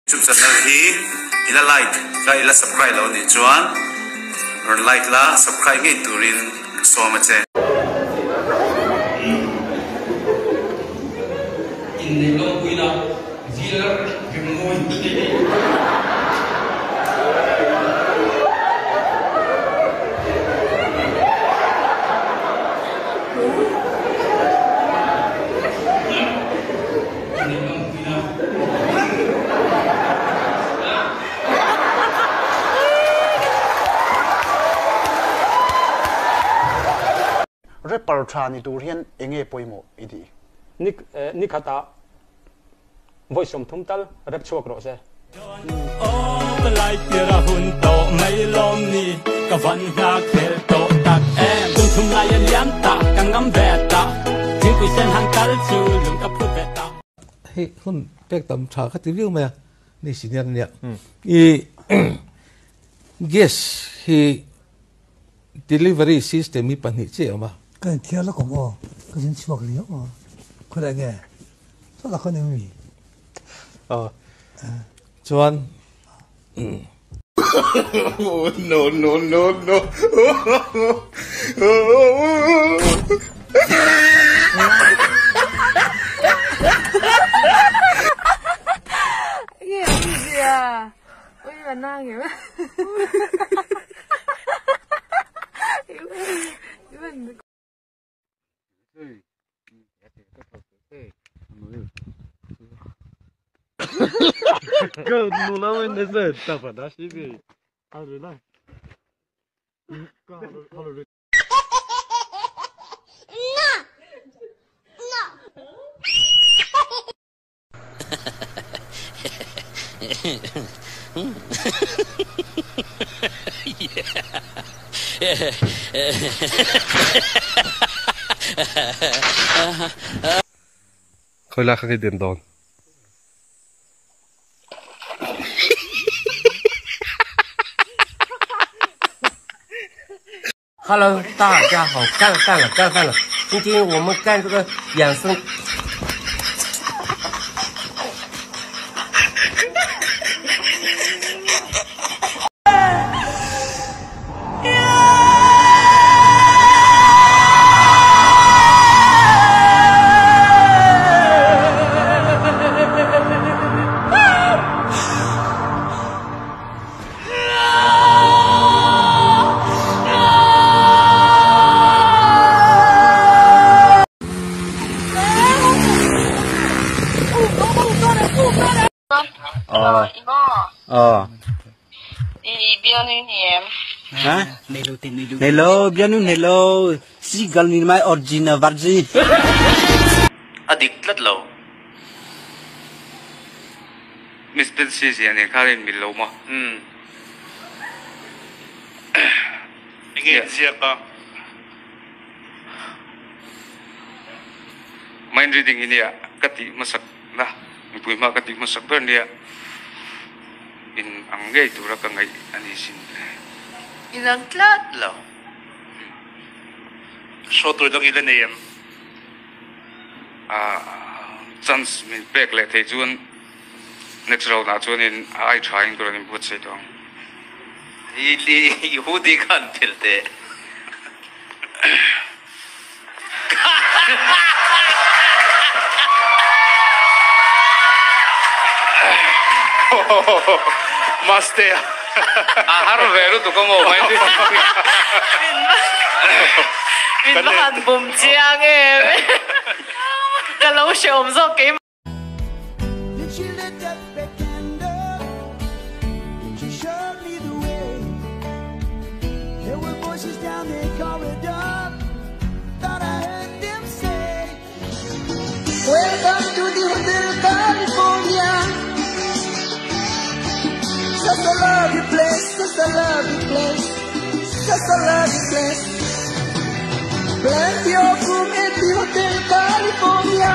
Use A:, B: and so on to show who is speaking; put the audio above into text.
A: YouTube channel hi ila like ka ila subscribe lo ni chuan or like la subscribe ngai turin so ma che
B: in the long wina zira gemoi
C: Rapper Trani Durian Enge Poimo Idi.
D: Nikata voice from Tumtal rap chuak ro se.
E: Oh, like tira hunto may lomni kavan na khelto tak em tum lai liam ta kangam beta tin ku sen hang kal chu lung ka phu beta
F: hey hun pek tam tha kha ti riu ma ni senior nia guess he delivery system mi pani che ma
G: cái theo nó cũng có cái chuyện chuộc liễu mà có đại nghe rất là con em gì
F: chuan
H: no no no no
I: 이게 무엇이야? 우리 만나는 게 이건
D: Go nulawen nese tapada sibi. Alula. Ka halu.
H: Khơi la cái tiền đòn.
J: Hello， 大家好，干了！今天我们干这个养生。
K: Hả? Hello, bienvenue, hello. Sigal ni mai original version.
A: adik lat lo Miss Princess yani karin mil lo ma inge siapa mind reading ini ya kati masak lah ipui ma kati masak ber dia in angge tu ra kangai anisin
I: 이랑 lat lo.
A: so tu dong ilan niyam chance min pek le thei chuan next round na chuan in ai trying to in put say dong ili hudi kan pilte maste haru veru tu como mind
I: Mình bắt bùm chiang em. Cái lỗ sườn do cái
L: Welcome to the Hotel California. Such a lovely place, such a lovely place, such a lovely place. Plenty of room at the Hotel California.